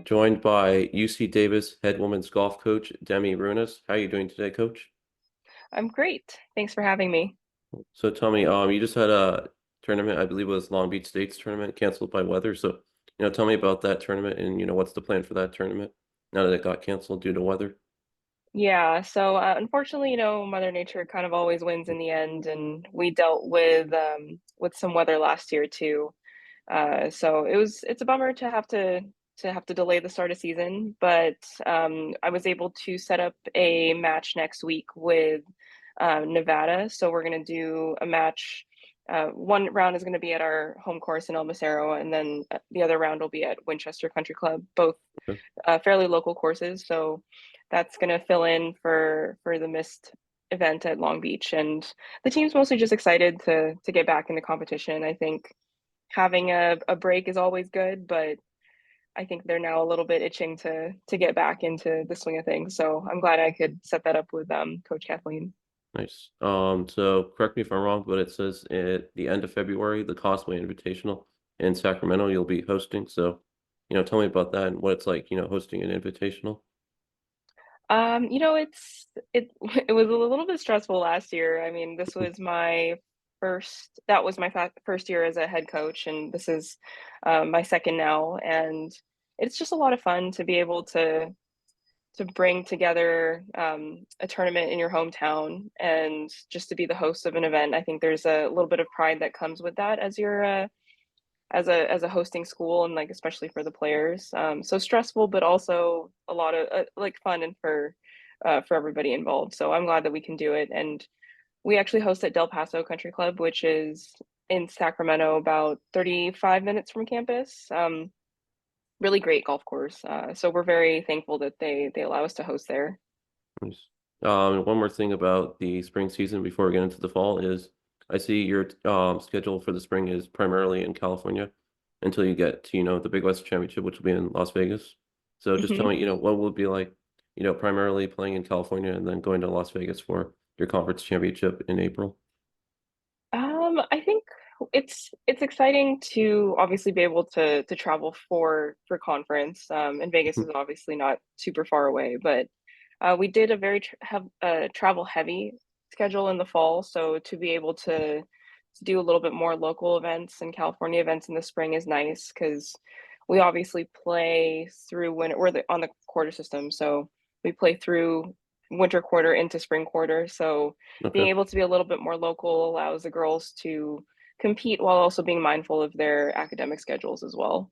Joined by UC Davis head women's golf coach Demi Runas. How are you doing today, Coach? I'm great. Thanks for having me. So tell me, you just had a tournament, I believe it was Long Beach State's tournament, canceled by weather. So, tell me about that tournament and what's the plan for that tournament now that it got canceled due to weather. Yeah, so unfortunately, Mother Nature kind of always wins in the end, and we dealt with some weather last year too. So it's a bummer to have to delay the start of season, but I was able to set up a match next week with Nevada. So we're gonna do a match. One round is going to be at our home course in El Macero, and then the other round will be at Winchester Country Club, both Okay. fairly local courses. So that's going to fill in for the missed event at Long Beach, and the team's mostly just excited to get back in the competition. I think having a break is always good, but I think they're now a little bit itching to get back into the swing of things. So I'm glad I could set that up with Coach Kathleen. Nice. So correct me if I'm wrong, but it says at the end of February, the Cosplay Invitational in Sacramento, you'll be hosting. So, tell me about that and what it's like, hosting an invitational. It was a little bit stressful last year. I mean, this was my first year as a head coach, and this is my second now. And it's just a lot of fun to be able to bring together a tournament in your hometown and just to be the host of an event. I think there's a little bit of pride that comes with that as you're as a hosting school, and like especially for the players. So stressful, but also a lot of like fun and for everybody involved. So I'm glad that we can do it. And we actually host at Del Paso Country Club, which is in Sacramento, about 35 minutes from campus. Really great golf course. So we're very thankful that they allow us to host there. Nice. One more thing about the spring season before we get into the fall is I see your schedule for the spring is primarily in California until you get to, the Big West Championship, which will be in Las Vegas. So just tell Mhm. me, what will it be like, primarily playing in California and then going to Las Vegas for your conference championship in April. I think it's exciting to obviously be able to travel for conference. And Vegas is obviously not super far away, but we did a very travel heavy schedule in the fall. So to be able to do a little bit more local events and California events in the spring is nice because we obviously play through when on the quarter system. So we play through winter quarter into spring quarter. So being Okay. able to be a little bit more local allows the girls to compete while also being mindful of their academic schedules as well.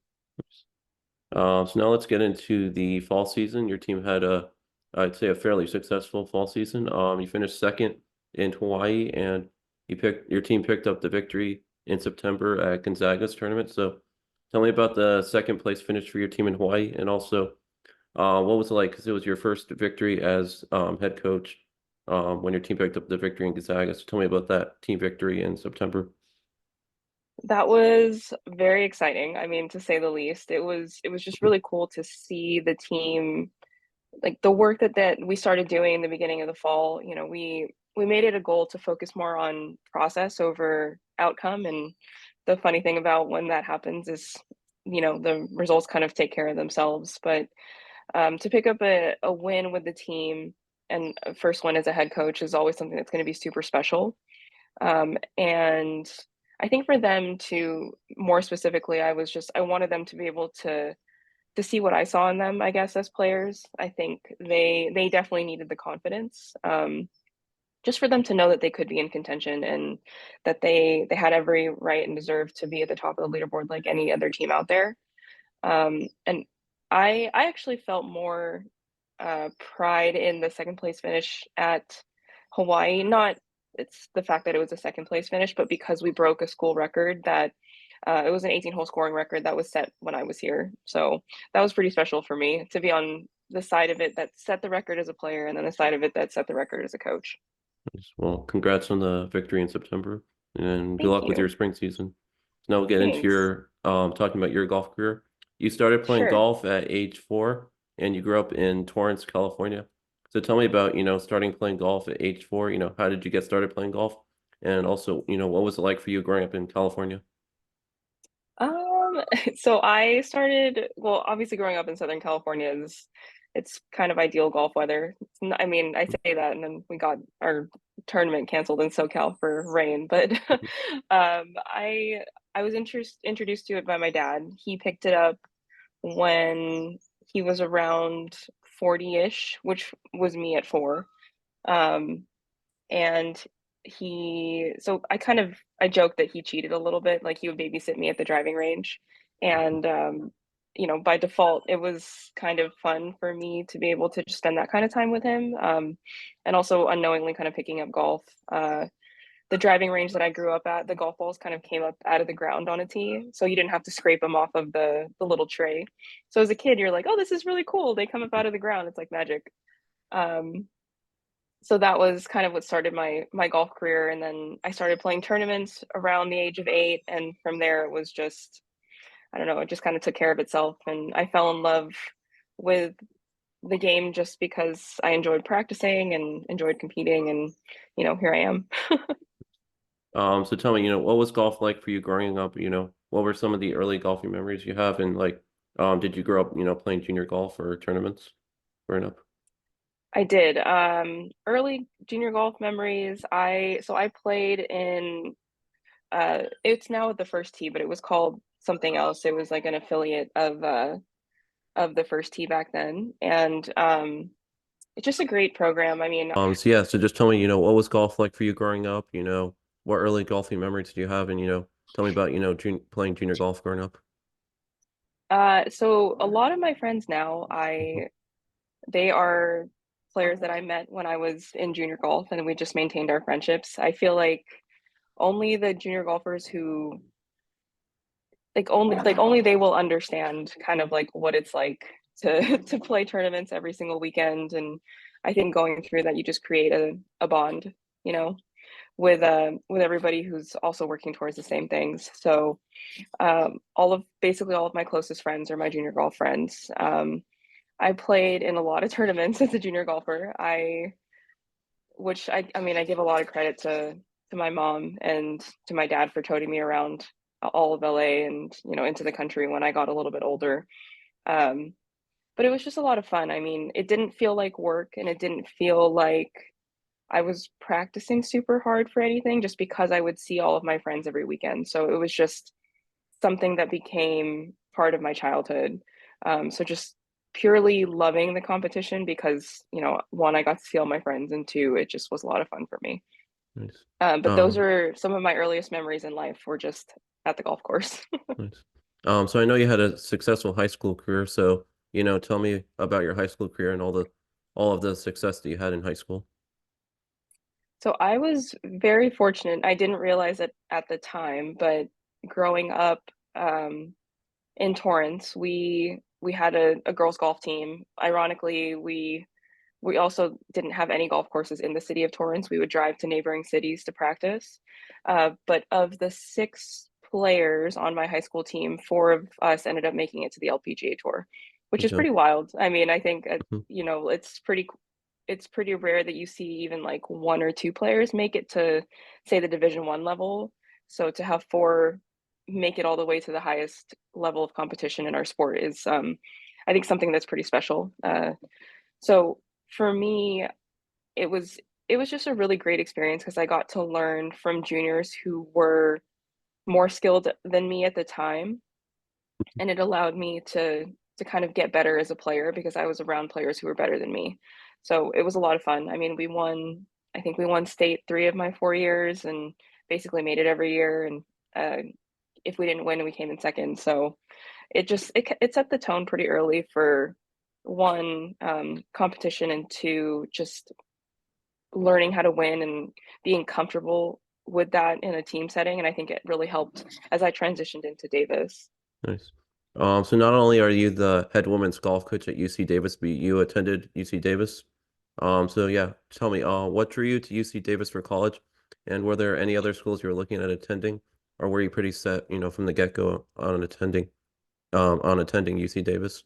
So now let's get into the fall season. Your team had I'd say a fairly successful fall season. You finished second in Hawaii, and your team picked up the victory in September at Gonzaga's tournament. So tell me about the second place finish for your team in Hawaii, and also what was it like? Because it was your first victory as head coach when your team picked up the victory in Gonzaga. So tell me about that team victory in September. That was very exciting. I mean, to say the least. It was just really cool to see the team, like the work that we started doing in the beginning of the fall. We made it a goal to focus more on process over outcome. And the funny thing about when that happens is, the results kind of take care of themselves. But to pick up a win with the team and a first win as a head coach is always something that's going to be super special. And I think for them to more specifically, I wanted them to be able to see what I saw in them, I guess, as players. I think they definitely needed the confidence. Just for them to know that they could be in contention and that they had every right and deserve to be at the top of the leaderboard like any other team out there. And I actually felt more pride in the second place finish at Hawaii. Not it's the fact that it was a second place finish, but because we broke a school record that it was an 18-hole scoring record that was set when I was here. So that was pretty special for me to be on the side of it that set the record as a player and then the side of it that set the record as a coach. Well, congrats on the victory in September, and good Thank luck with your you. spring season. Now we'll get into Thanks. your talking about your golf career. You started playing Sure. golf at age 4, and you grew up in Torrance, California. So tell me about, starting playing golf at age 4. How did you get started playing golf? And also, what was it like for you growing up in California? Um, so I started, well, obviously growing up in Southern California is it's kind of ideal golf weather. I mean, I say that and then we got our tournament canceled in SoCal for rain, but I was introduced to it by my dad. He picked it up when he was around 40-ish, which was me at 4. Um, and so I joked that he cheated a little bit, like he would babysit me at the driving range. And by default it was kind of fun for me to be able to just spend that kind of time with him. And also unknowingly kind of picking up golf. The driving range that I grew up at, the golf balls kind of came up out of the ground on a tee, so you didn't have to scrape them off of the little tray. So as a kid you're like, oh, this is really cool, they come up out of the ground, it's like magic. um so that was kind of what started my golf career, and then I started playing tournaments around the age of 8, and from there it was just, I don't know, it just kind of took care of itself, and I fell in love with the game just because I enjoyed practicing and enjoyed competing, and here I am. So tell me, what was golf like for you growing up? What were some of the early golfing memories you have? And like, did you grow up, playing junior golf or tournaments growing up? I did. Early junior golf memories. I played in, it's now at the First Tee, but it was called something else. It was like an affiliate of the First Tee back then. And it's just a great program. I mean, So yeah, so just tell me, what was golf like for you growing up? What early golfing memories did you have? And, tell me about, playing junior golf growing up. so a lot of my friends now, they are players that I met when I was in junior golf, and we just maintained our friendships. I feel like only the junior golfers who only they will understand kind of like what it's like to to play tournaments every single weekend. And I think going through that you just create a bond, you know, with everybody who's also working towards the same things. So basically all of my closest friends are my junior golf friends. I played in a lot of tournaments as a junior golfer. I mean, I give a lot of credit to my mom and to my dad for toting me around all of LA and into the country when I got a little bit older. Um, but it was just a lot of fun. I mean, it didn't feel like work, and it didn't feel like I was practicing super hard for anything, just because I would see all of my friends every weekend. So it was just something that became part of my childhood. So just purely loving the competition because, one, I got to see all my friends, and two, it just was a lot of fun for me. Nice. But those Um, are some of my earliest memories in life, were just at the golf course. nice. So I know you had a successful high school career, so, tell me about your high school career and all of the success that you had in high school. So I was very fortunate. I didn't realize it at the time, but growing up in Torrance, we had a girls golf team. Ironically, we also didn't have any golf courses in the city of Torrance. We would drive to neighboring cities to practice. But of the 6 players on my high school team, 4 of us ended up making it to the LPGA Tour, which Good is job. pretty wild. I mean, I think Mhm. it's pretty rare that you see even like 1 or 2 players make it to, say, the Division 1 level. So to have 4 make it all the way to the highest level of competition in our sport is, I think, something that's pretty special. So for me, it was it was just a really great experience because I got to learn from juniors who were more skilled than me at the time, and it allowed me to kind of get better as a player because I was around players who were better than me. So it was a lot of fun. I mean, I think we won state 3 of my 4 years, and basically made it every year. And if we didn't win, we came in second. So it set the tone pretty early for, one, competition, and two, just learning how to win and being comfortable with that in a team setting. And I think it really helped as I transitioned into Davis. Nice. So not only are you the head women's golf coach at UC Davis, but you attended UC Davis. So yeah, tell me, what drew you to UC Davis for college? And were there any other schools you were looking at attending, or were you pretty set, from the get-go on attending UC Davis?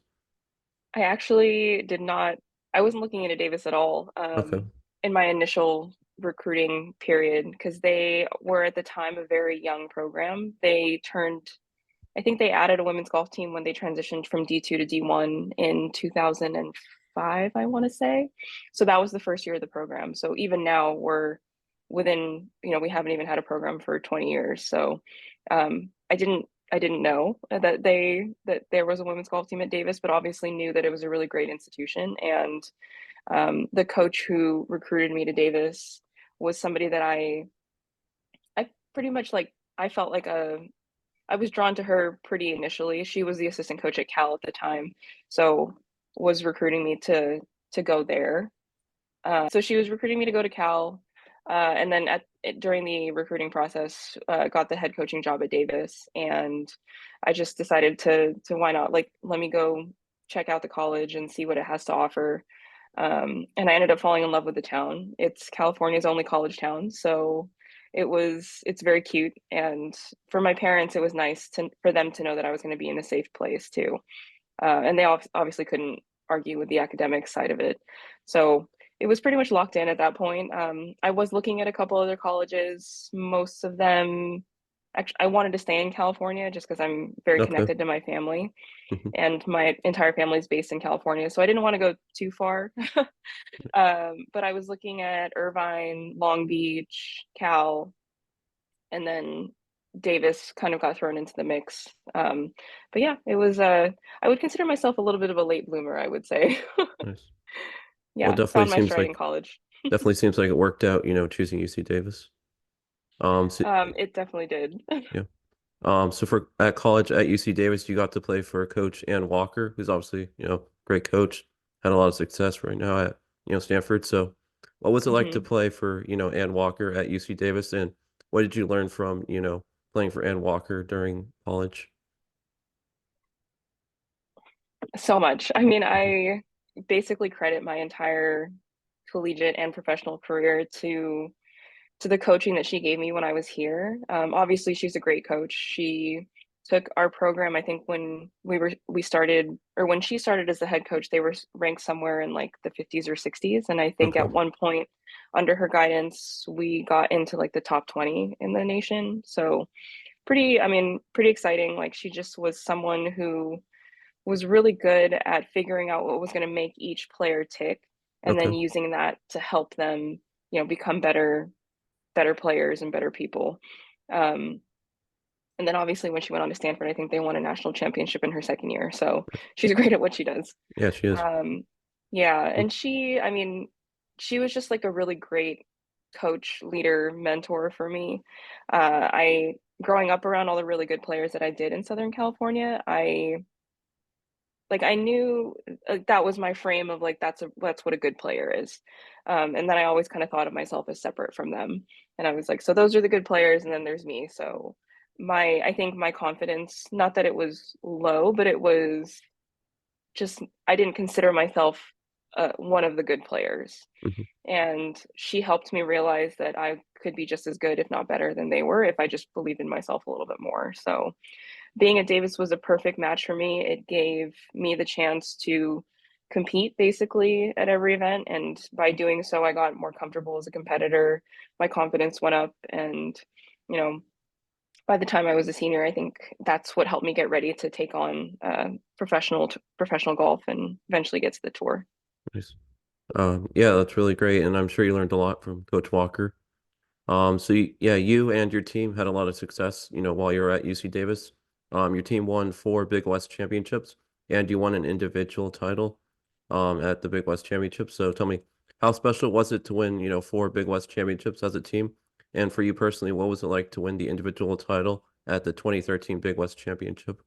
I actually did not I wasn't looking into Davis at all Okay. in my initial recruiting period because they were at the time a very young program. I think they added a women's golf team when they transitioned from D2 to D1 in 2005, I want to say. So that was the first year of the program. So even now we're within, we haven't even had a program for 20 years. So I didn't know that there was a women's golf team at Davis, but obviously knew that it was a really great institution. And the coach who recruited me to Davis was somebody that I pretty much like I felt like a I was drawn to her pretty initially. She was the assistant coach at Cal at the time, so was recruiting me to go there. So she was recruiting me to go to Cal, and then during the recruiting process, got the head coaching job at Davis, and I just decided to why not? Like, let me go check out the college and see what it has to offer. And I ended up falling in love with the town. It's California's only college town, so it's very cute. And for my parents, it was nice for them to know that I was going to be in a safe place too. And they obviously couldn't argue with the academic side of it. So it was pretty much locked in at that point. I was looking at a couple other colleges. Most of them, actually, I wanted to stay in California just because I'm very Okay. connected to my family, Hmm. and my entire family is based in California. So I didn't want to go too far. But I was looking at Irvine, Long Beach, Cal, and then Davis kind of got thrown into the mix. But yeah, it was I would consider myself a little bit of a late bloomer, I would say. Nice. Well, Yeah, found my stride in college. definitely seems like it worked out, choosing UC Davis. So, It definitely did. yeah. So for at college at UC Davis, you got to play for Coach Ann Walker, who's obviously, great coach, had a lot of success right now at, Stanford. So what was it like to Hmm. play for, Ann Walker at UC Davis? And what did you learn from, playing for Ann Walker during college? So much. I mean, Mhm. I basically credit my entire collegiate and professional career to the coaching that she gave me when I was here. Obviously, she's a great coach. She took our program. I think when we started, or when she started as the head coach, they were ranked somewhere in like the 50s or 60s, and I think Okay. at one point, under her guidance, we got into like the top 20 in the nation. So I mean, pretty exciting. Like she just was someone who was really good at figuring out what was going to make each player tick, and then Okay. using that to help them, become better players and better people. Um, and then obviously when she went on to Stanford, I think they won a national championship in her second year. So she's great at what she does. Yeah, she is. Um, yeah, and I mean, she was just like a really great coach, leader, mentor for me. I growing up around all the really good players that I did in Southern California, I knew that was my frame of like that's what a good player is. And then I always kind of thought of myself as separate from them. And I was like, so those are the good players, and then there's me. So I think my confidence, not that it was low, but it was just I didn't consider myself one of the good players. Hmm. And she helped me realize that I could be just as good, if not better, than they were if I just believed in myself a little bit more. So being at Davis was a perfect match for me. It gave me the chance to compete basically at every event. And by doing so, I got more comfortable as a competitor. My confidence went up. And, you know, by the time I was a senior, I think that's what helped me get ready to take on professional golf and eventually get to the tour. Nice. Yeah, that's really great, and I'm sure you learned a lot from Coach Walker. Yeah, you and your team had a lot of success, while you were at UC Davis. Your team won four Big West championships, and you won an individual title, at the Big West Championship. So tell me, how special was it to win, four Big West championships as a team? And for you personally, what was it like to win the individual title at the 2013 Big West Championship?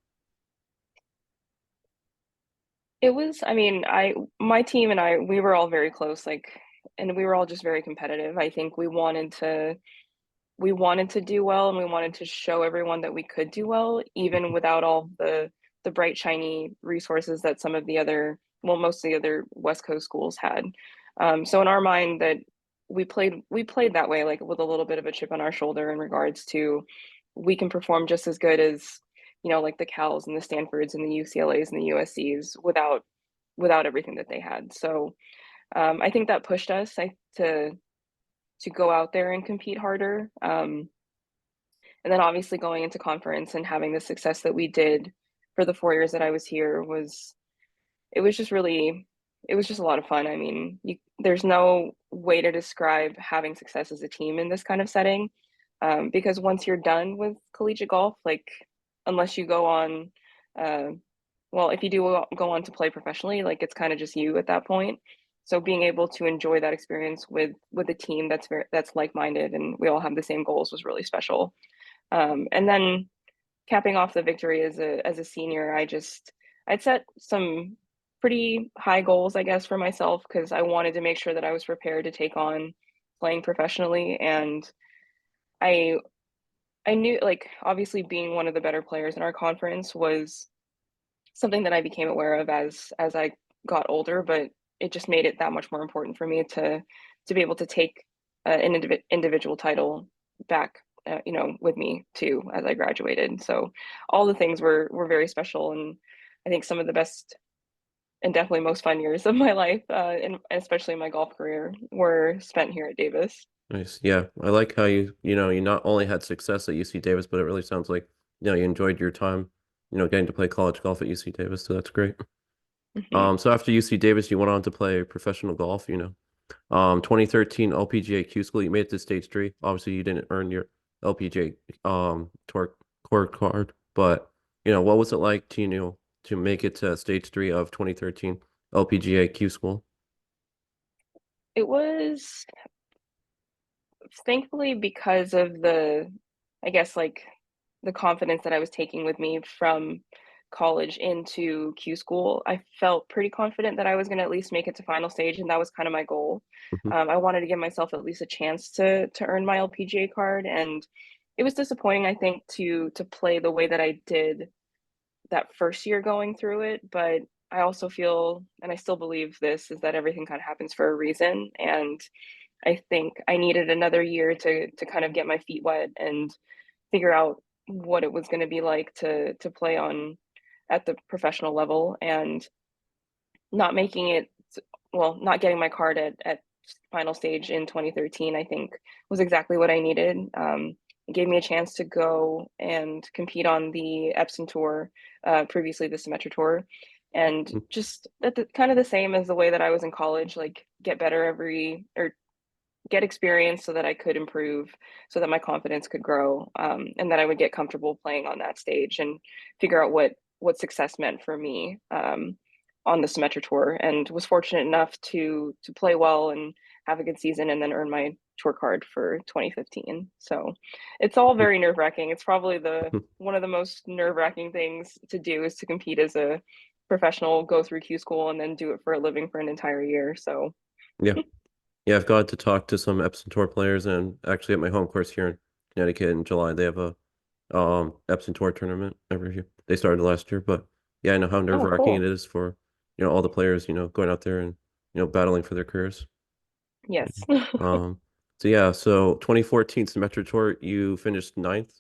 It was, I mean, my team and we were all very close, and we were all just very competitive. I think we wanted to do well, and we wanted to show everyone that we could do well even without all the bright shiny resources that most of the other West Coast schools had. So in our mind that we played that way, like with a little bit of a chip on our shoulder in regards to we can perform just as good as like the Cals and the Stanfords and the UCLAs and the USCs without without everything that they had. So I think that pushed us to go out there and compete harder. And then obviously going into conference and having the success that we did for the 4 years that I was here was it was just really it was just a lot of fun. I mean, there's no way to describe having success as a team in this kind of setting, because once you're done with collegiate golf, like unless you go on, uh, well, if you do go on to play professionally, like it's kind of just you at that point. So being able to enjoy that experience with a team that's like-minded and we all have the same goals was really special. And then capping off the victory as a senior, I'd set some pretty high goals, I guess, for myself because I wanted to make sure that I was prepared to take on playing professionally. And I I knew like obviously being one of the better players in our conference was something that I became aware of as I got older, but it just made it that much more important for me to be able to take an individual title back, with me too as I graduated. So all the things were very special, and I think some of the best and definitely most fun years of my life, and especially my golf career, were spent here at Davis. Nice. Yeah. I like how you not only had success at UC Davis, but it really sounds like, you enjoyed your time, getting to play college golf at UC Davis. So that's great. Hmm. So after UC Davis, you went on to play professional golf, 2013 LPGA Q School, you made it to stage three. Obviously, you didn't earn your LPGA tour court card, but what was it like to make it to stage three of 2013 LPGA Q School? It was thankfully because of I guess like the confidence that I was taking with me from college into Q school, I felt pretty confident that I was going to at least make it to final stage, and that was kind of my goal. Hmm. I wanted to give myself at least a chance to earn my LPGA card, and it was disappointing, I think, to play the way that I did that first year going through it. But I also feel, and I still believe this, is that everything kind of happens for a reason, and I think I needed another year to kind of get my feet wet and figure out what it was going to be like to play on at the professional level, and not making it not getting my card at final stage in 2013, I think was exactly what I needed. It gave me a chance to go and compete on the Epson Tour, previously the Symetra Tour, and just kind of the same as the way that I was in college, like get better or get experience so that I could improve, so that my confidence could grow, and that I would get comfortable playing on that stage and figure out what success meant for me, on the Symetra Tour. And was fortunate enough to play well and have a good season, and then earn my tour card for 2015. So it's all very nerve wracking. It's probably the one of the most nerve wracking things to do is to compete as a professional, go through Q school, and then do it for a living for an entire year. So Yeah. Yeah, I've got to talk to some Epson Tour players, and actually at my home course here in Connecticut in July, they have a Epson Tour tournament every year. They started last year, but yeah, I know how oh, nerve-wracking it cool. is for, all the players, going out there and, battling for their careers. Yes. Um, so 2014 Symetra Tour, you finished ninth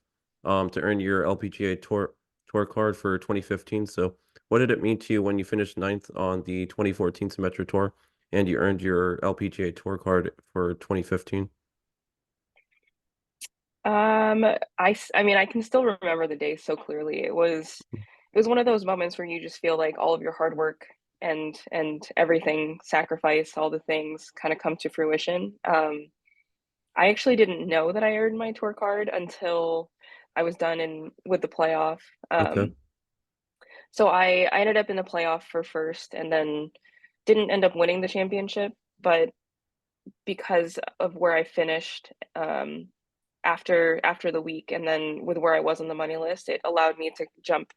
to earn your LPGA tour card for 2015. So what did it mean to you when you finished ninth on the 2014 Symetra Tour and you earned your LPGA tour card for 2015? I mean, I can still remember the day so clearly. It was one of those moments where you just feel like all of your hard work and everything, sacrifice, all the things kind of come to fruition. I actually didn't know that I earned my tour card until I was done in with the playoff. Okay. So I ended up in the playoff for first, and then didn't end up winning the championship, but because of where I finished, after the week, and then with where I was on the money list, it allowed me to jump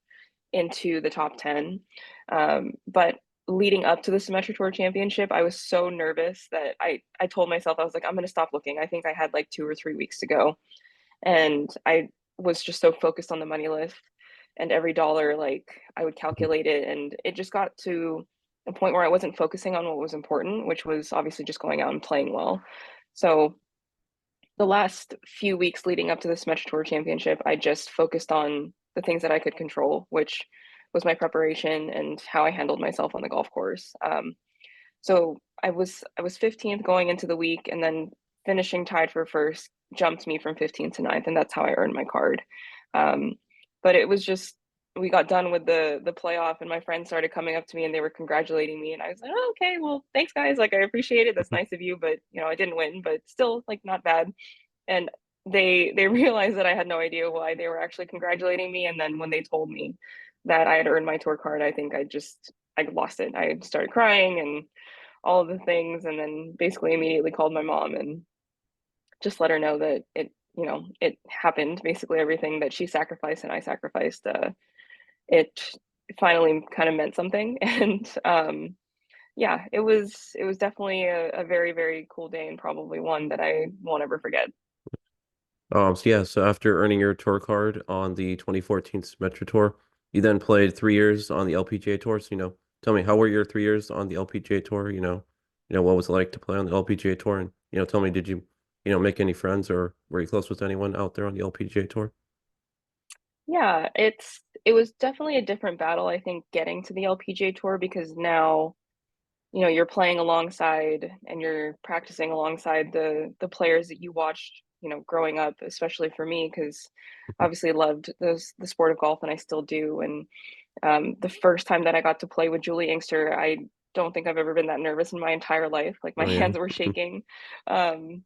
into the top 10. But leading up to the Semester Tour Championship, I was so nervous that I told myself, I was like, I'm going to stop looking. I think I had like 2 or 3 weeks to go. And I was just so focused on the money list, and every dollar, like I would Mhm. calculate it. And it just got to a point where I wasn't focusing on what was important, which was obviously just going out and playing well. So the last few weeks leading up to the Smash Tour Championship, I just focused on the things that I could control, which was my preparation and how I handled myself on the golf course. So I was 15th going into the week, and then finishing tied for first jumped me from 15th to ninth, and that's how I earned my card. Um, but it was just we got done with the playoff, and my friends started coming up to me and they were congratulating me, and I was like, oh, okay, well, thanks guys, like I appreciate it. That's nice of you, but I didn't win, but still like not bad. And they realized that I had no idea why they were actually congratulating me, and then when they told me that I had earned my tour card, I think I lost it. I started crying and all of the things, and then basically immediately called my mom and just let her know that it happened. Basically, everything that she sacrificed and I sacrificed, it finally kind of meant something. And yeah, it was definitely a very, very cool day, and probably one that I won't ever forget. So after earning your tour card on the 2014 Metro Tour, you then played 3 years on the LPGA Tour. So, tell me, how were your 3 years on the LPGA Tour? What was it like to play on the LPGA Tour? And, tell me, did you, make any friends or were you close with anyone out there on the LPGA Tour? Yeah, it was definitely a different battle, I think, getting to the LPGA Tour, because now you're playing alongside and you're practicing alongside the players that you watched, growing up, especially for me, because obviously loved the sport of golf, and I still do. And the first time that I got to play with Julie Inkster, I don't think I've ever been that nervous in my entire life. Like my Oh, yeah. hands were shaking. Um,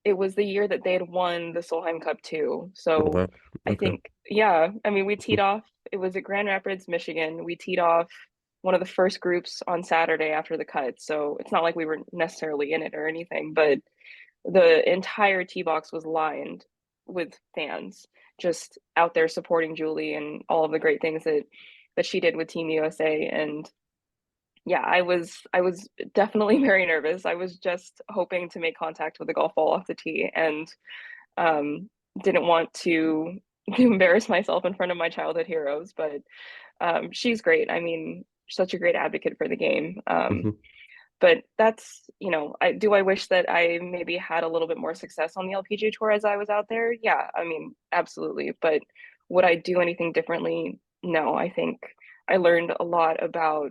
it was the year that they had won the Solheim Cup too. Oh, So wow. I Okay. think, yeah, I mean, we teed off, it was at Grand Rapids, Michigan. We teed off one of the first groups on Saturday after the cut. So it's not like we were necessarily in it or anything, but the entire tee box was lined with fans just out there supporting Julie and all of the great things that she did with Team USA. And yeah, I was definitely very nervous. I was just hoping to make contact with the golf ball off the tee, and um, didn't want to embarrass myself in front of my childhood heroes. But she's great. I mean, such a great advocate for the game. Hmm. But I wish that I maybe had a little bit more success on the LPGA tour as I was out there? Yeah, I mean, absolutely. But would I do anything differently? No, I think I learned a lot about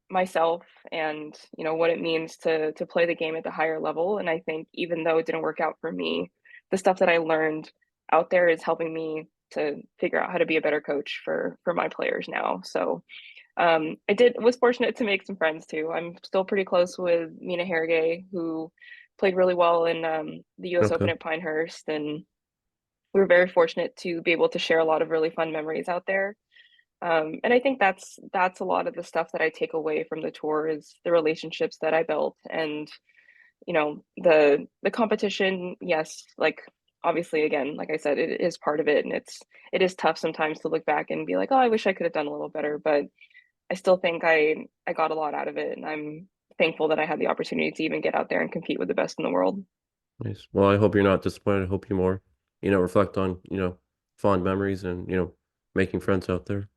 myself and what it means to play the game at the higher level. And I think even though it didn't work out for me, the stuff that I learned out there is helping me to figure out how to be a better coach for my players now. So I did was fortunate to make some friends too. I'm still pretty close with Mina Hargay, who played really well in the US Open Okay. at Pinehurst, and we were very fortunate to be able to share a lot of really fun memories out there. And I think that's a lot of the stuff that I take away from the tour is the relationships that I built, and the competition. Yes, like obviously, again, like I said, it is part of it, and it is tough sometimes to look back and be like, oh, I wish I could have done a little better, but I still think I got a lot out of it, and I'm thankful that I had the opportunity to even get out there and compete with the best in the world. Nice. Well, I hope you're not disappointed. I hope you more, reflect on, fond memories and, making friends out there.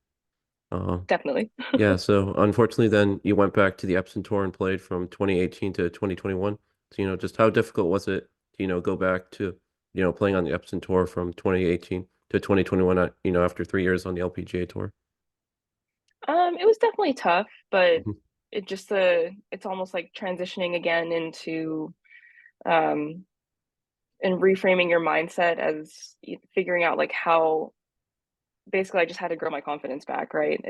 Uh, Definitely. yeah, so unfortunately then you went back to the Epson Tour and played from 2018 to 2021. So, just how difficult was it to, go back to, playing on the Epson Tour from 2018 to 2021, after 3 years on the LPGA Tour? It was definitely tough, but Mhm. it's almost like transitioning again into um and reframing your mindset as figuring out like how basically I just had to grow my confidence back, right?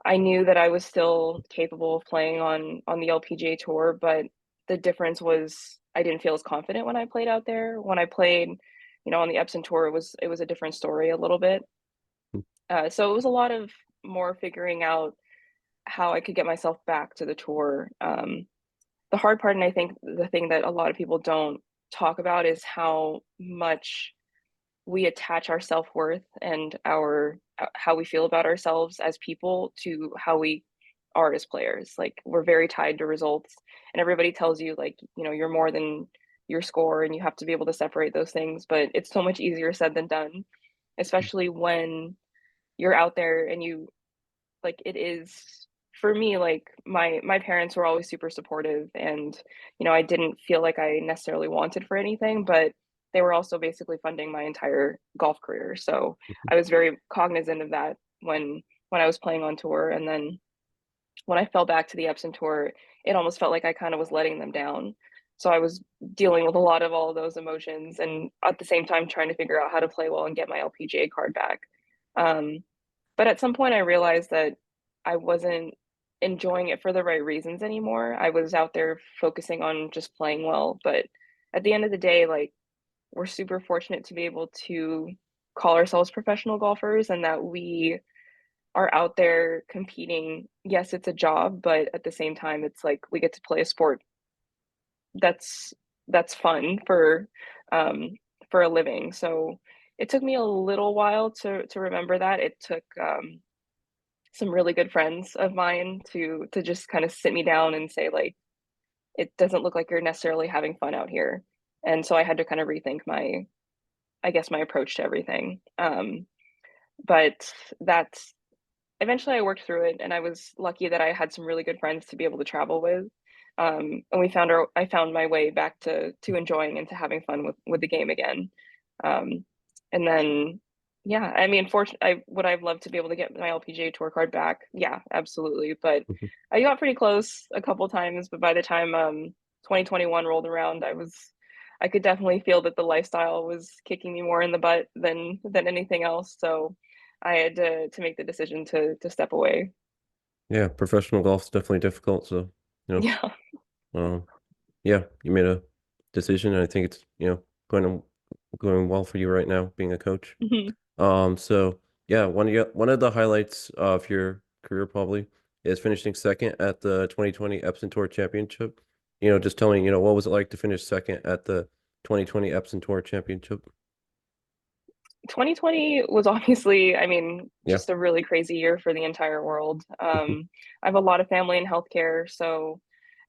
I knew that I was still capable of playing on the LPGA tour, but the difference was I didn't feel as confident when I played out there. When I played, on the Epson tour, it was a different story a little bit. So it was a lot of more figuring out how I could get myself back to the tour. The hard part, and I think the thing that a lot of people don't talk about, is how much we attach our self-worth and our how we feel about ourselves as people to how we are as players. Like we're very tied to results, and everybody tells you like, you're more than your score and you have to be able to separate those things, but it's so much easier said than done, especially when you're out there and you like it is for me. Like my parents were always super supportive, and I didn't feel like I necessarily wanted for anything, but they were also basically funding my entire golf career. So I was very cognizant of that when when I was playing on tour. And then when I fell back to the Epson Tour, it almost felt like I kind of was letting them down. So I was dealing with a lot of all of those emotions, and at the same time trying to figure out how to play well and get my LPGA card back. Um, but at some point, I realized that I wasn't enjoying it for the right reasons anymore. I was out there focusing on just playing well, but at the end of the day, like, we're super fortunate to be able to call ourselves professional golfers and that we are out there competing. Yes, it's a job, but at the same time, it's like we get to play a sport that's that's fun um, for a living. So it took me a little while to remember that. It took some really good friends of mine to just kind of sit me down and say, like, it doesn't look like you're necessarily having fun out here. And so I had to kind of rethink I guess, my approach to everything. But that's eventually I worked through it, and I was lucky that I had some really good friends to be able to travel with. And I found my way back to enjoying and to having fun with the game again. Um, and then, yeah, I mean, I would I've loved to be able to get my LPGA Tour card back. Yeah, absolutely. But Mhm. I got pretty close a couple times. But by the time 2021 rolled around, I could definitely feel that the lifestyle was kicking me more in the butt than anything else. So I had to make the decision to step away. Yeah, professional golf's definitely difficult. So, you Yeah. know, yeah, you made a decision, and I think it's, going well for you right now, being a coach. Mhm. So yeah, one of the highlights of your career probably is finishing second at the 2020 Epson Tour Championship. Just tell me, what was it like to finish second at the 2020 Epson Tour Championship? 2020 was obviously, I mean, Yeah. just a really crazy year for the entire world. Mhm. I have a lot of family in healthcare, so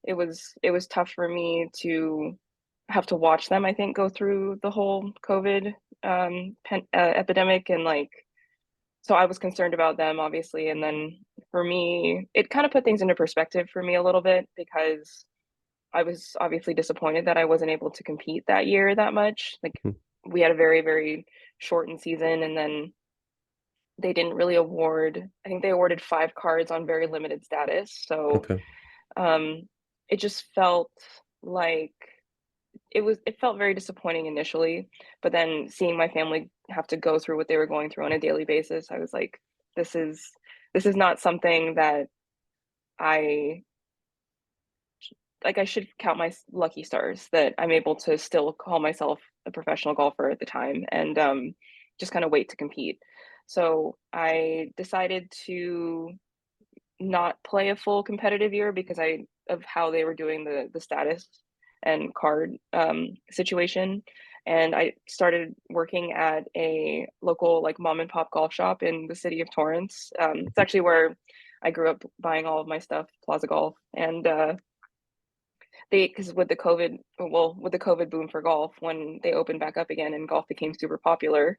it was tough for me to have to watch them, I think, go through the whole COVID epidemic, and like, so I was concerned about them, obviously. And then for me, it kind of put things into perspective for me a little bit, because I was obviously disappointed that I wasn't able to compete that year that much. Like, Mhm. we had a very, very shortened season, and then they didn't really award, I think they awarded 5 cards on very limited status. So Okay. um it just felt like it felt very disappointing initially, but then seeing my family have to go through what they were going through on a daily basis, I was like, this is this is not something that I like. I should count my lucky stars that I'm able to still call myself a professional golfer at the time, and just kind of wait to compete. So I decided to not play a full competitive year because I of how they were doing the status and card situation. And I started working at a local, like, mom and pop golf shop in the city of Torrance. It's actually where I grew up buying all of my stuff, Plaza Golf. And they because with the COVID boom for golf, when they opened back up again and golf became super popular,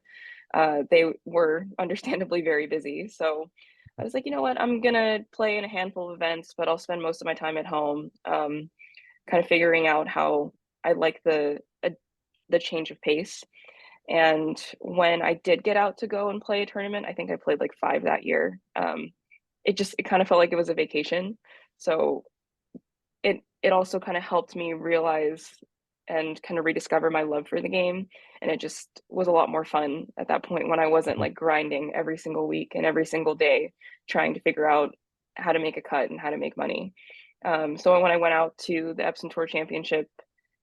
they were understandably very busy. So I was like, you know what, I'm gonna play in a handful of events, but I'll spend most of my time at home, kind of figuring out how I like the change of pace. And when I did get out to go and play a tournament, I think I played like 5 that year. It kind of felt like it was a vacation. So it also kind of helped me realize and kind of rediscover my love for the game. And it just was a lot more fun at that point, when I wasn't Mhm. like grinding every single week and every single day trying to figure out how to make a cut and how to make money. So when I went out to the Epson Tour Championship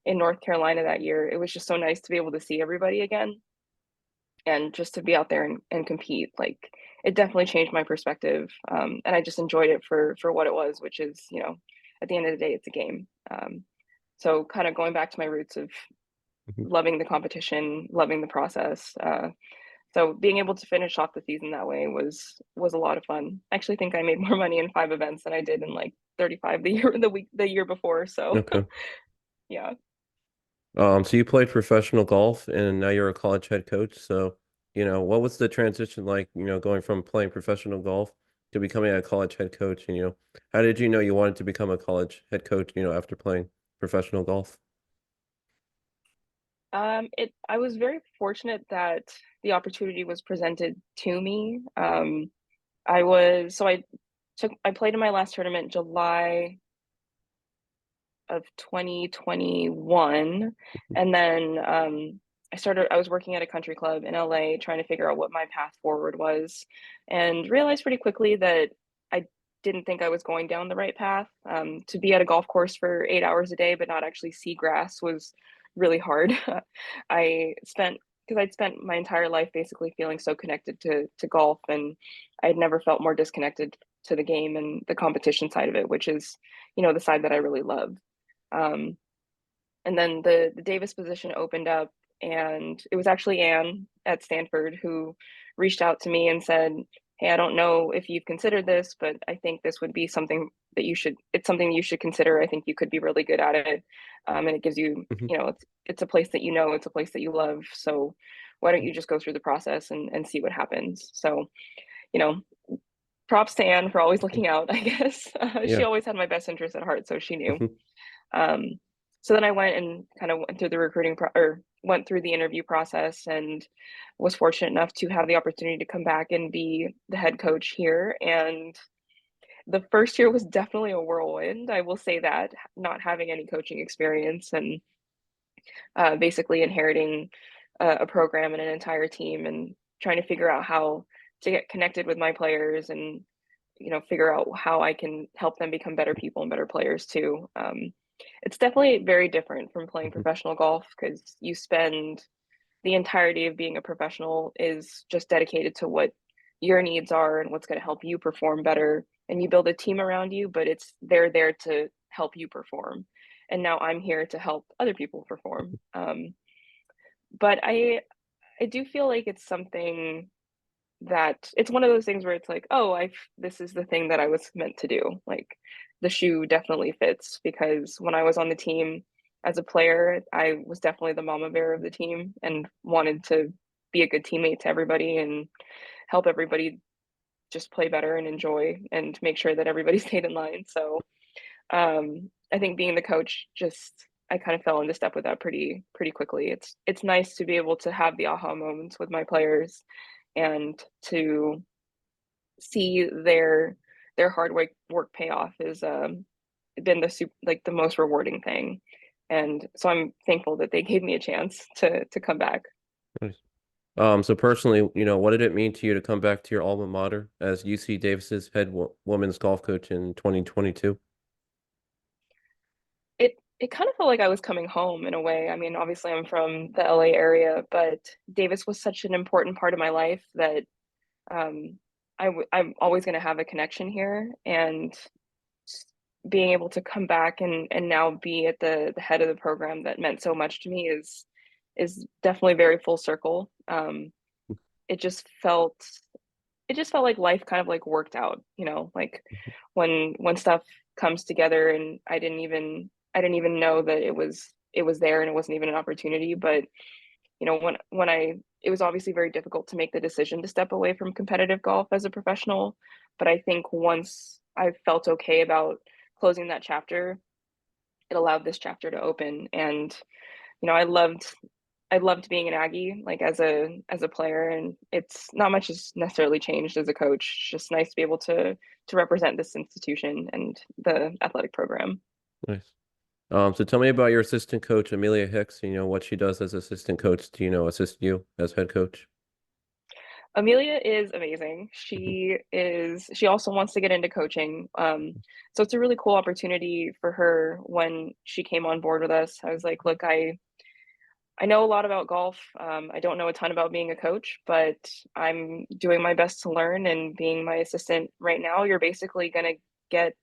in North Carolina that year, it was just so nice to be able to see everybody again and just to be out there and compete. Like, it definitely changed my perspective, and I just enjoyed it for what it was, which is, at the end of the day, it's a game. So kind of going back to my roots of Mhm. loving the competition, loving the process. So being able to finish off the season that way was a lot of fun. I actually think I made more money in 5 events than I did in like 35 the year before. So Okay. yeah. So you played professional golf and now you're a college head coach. So, what was the transition like, going from playing professional golf to becoming a college head coach? And, how did you know you wanted to become a college head coach, after playing professional golf? It I was very fortunate that the opportunity was presented to me. I played in my last tournament July of 2021, and then I was working at a country club in LA trying to figure out what my path forward was, and realized pretty quickly that I didn't think I was going down the right path. To be at a golf course for 8 hours a day but not actually see grass was really hard. I spent because I'd spent my entire life basically feeling so connected to golf, and I'd never felt more disconnected to the game and the competition side of it, which is, the side that I really love. um, and then the Davis position opened up, and it was actually Anne at Stanford who reached out to me and said, "Hey, I don't know if you've considered this, but I think this would be something that it's something you should consider. I think you could be really good at it. And it gives you, Hmm. it's a place that it's a place that you love. So why don't you just go through the process and see what happens?" So, you know, props to Anne for always looking out, I guess. She Yeah. always had my best interest at heart, so she knew. Hmm. Um, so then I went and kind of went through the or went through the interview process, and was fortunate enough to have the opportunity to come back and be the head coach here. And the first year was definitely a whirlwind. I will say that, not having any coaching experience, and basically inheriting a program and an entire team, and trying to figure out how to get connected with my players, and figure out how I can help them become better people and better players too. It's definitely very different from playing Hmm. professional golf, because you spend the entirety of being a professional is just dedicated to what your needs are and what's going to help you perform better. And you build a team around you, but they're there to help you perform. And now I'm here to help other people perform. But I do feel like it's something that it's one of those things where it's like, oh, I this is the thing that I was meant to do. Like, the shoe definitely fits, because when I was on the team as a player, I was definitely the mama bear of the team and wanted to be a good teammate to everybody and help everybody just play better and enjoy and make sure that everybody stayed in line. So I think being the coach, just I kind of fell into step with that pretty quickly. It's nice to be able to have the aha moments with my players, and to see their hard work pay off is been the most rewarding thing. And so I'm thankful that they gave me a chance to come back. Nice. So personally, what did it mean to you to come back to your alma mater as UC Davis's head wo women's golf coach in 2022? It kind of felt like I was coming home in a way. I mean, obviously I'm from the LA area, but Davis was such an important part of my life that um, I'm always going to have a connection here. And being able to come back and now be at the head of the program that meant so much to me is definitely very full circle. It just felt it just felt like life kind of like worked out, like when stuff comes together, and I didn't even know that it was there, and it wasn't even an opportunity. But when I it was obviously very difficult to make the decision to step away from competitive golf as a professional. But I think once I felt okay about closing that chapter, it allowed this chapter to open. And you know i loved I loved being an Aggie, like as a player, and it's not much has necessarily changed as a coach. It's just nice to be able to represent this institution and the athletic program. Nice. So tell me about your assistant coach, Amelia Hicks, what she does as assistant coach to, assist you as head coach. Amelia is amazing. Hmm. She also wants to get into coaching. So it's a really cool opportunity for her. When she came on board with us, I was like, look, I know a lot about golf. I don't know a ton about being a coach, but I'm doing my best to learn. And being my assistant right now, you're basically going to get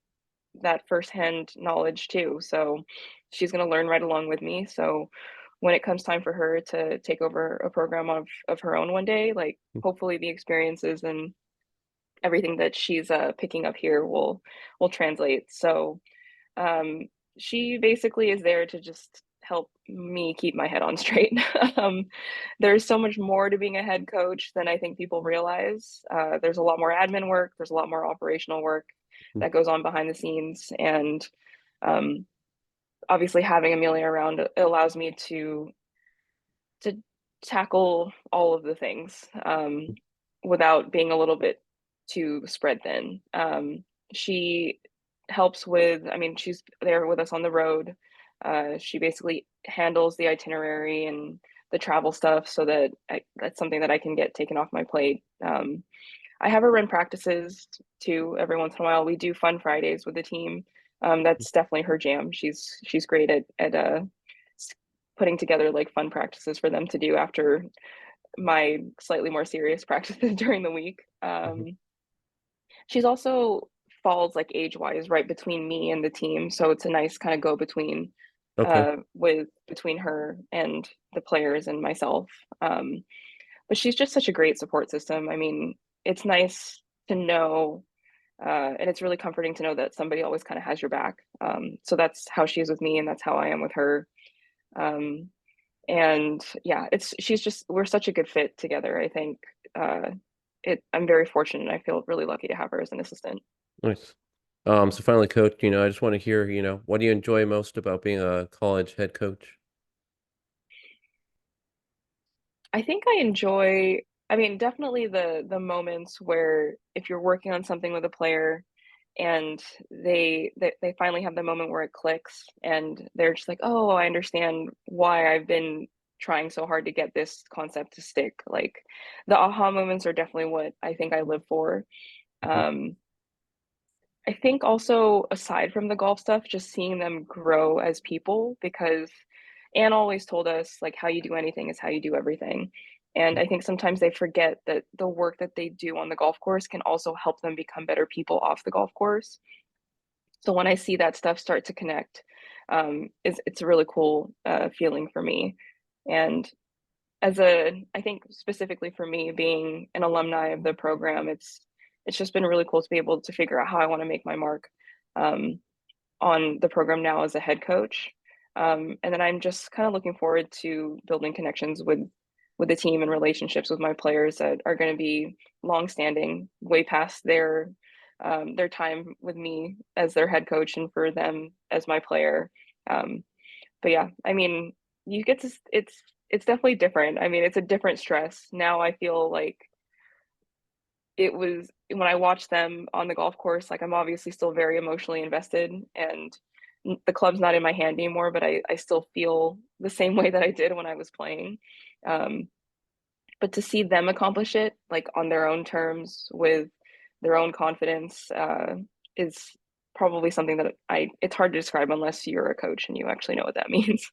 that firsthand knowledge too. So she's going to learn right along with me. So when it comes time for her to take over a program of her own one day, like, hopefully the experiences and everything that she's picking up here will translate. So um, she basically is there to just help me keep my head on straight. um, there's so much more to being a head coach than I think people realize. There's a lot more admin work. There's a lot more operational work that goes on behind the scenes. And um, obviously having Amelia around, it allows me to tackle all of the things without being a little bit to spread thin. She helps with, I mean, she's there with us on the road. She basically handles the itinerary and the travel stuff so that that's something that I can get taken off my plate. I have her run practices too every once in a while. We do fun Fridays with the team. That's definitely her jam. She's great at putting together like fun practices for them to do after my slightly more serious practices during the week. Mhm. She's also falls like age wise right between me and the team, so it's a nice kind of go between Okay. with between her and the players and myself. But she's just such a great support system. I mean, it's nice to know, and it's really comforting to know that somebody always kind of has your back. So that's how she is with me, and that's how I am with her. Um, and yeah, it's she's just we're such a good fit together. I think uh, I'm very fortunate. I feel really lucky to have her as an assistant. Nice. So finally, coach, I just want to hear, what do you enjoy most about being a college head coach? I think I enjoy, I mean, definitely the moments where if you're working on something with a player and they finally have the moment where it clicks and they're just like, "Oh, I understand why I've been trying so hard to get this concept to stick." Like the aha moments are definitely what I think I live for. Mhm. Um, I think also aside from the golf stuff, just seeing them grow as people because Anne always told us like how you do anything is how you do everything. And I think sometimes they forget that the work that they do on the golf course can also help them become better people off the golf course. So when I see that stuff start to connect, it's a really cool feeling for me. And I think specifically for me being an alumni of the program, it's just been really cool to be able to figure out how I want to make my mark um, on the program now as a head coach. And then I'm just kind of looking forward to building connections with the team and relationships with my players that are going to be long-standing, way past their time with me as their head coach and for them as my player. Um, but yeah, I mean, you get to it's definitely different. I mean, it's a different stress. Now I feel like it was when I watch them on the golf course, like I'm obviously still very emotionally invested and the club's not in my hand anymore, but I still feel the same way that I did when I was playing. Um, but to see them accomplish it like on their own terms with their own confidence is probably something that I it's hard to describe unless you're a coach and you actually know what that means.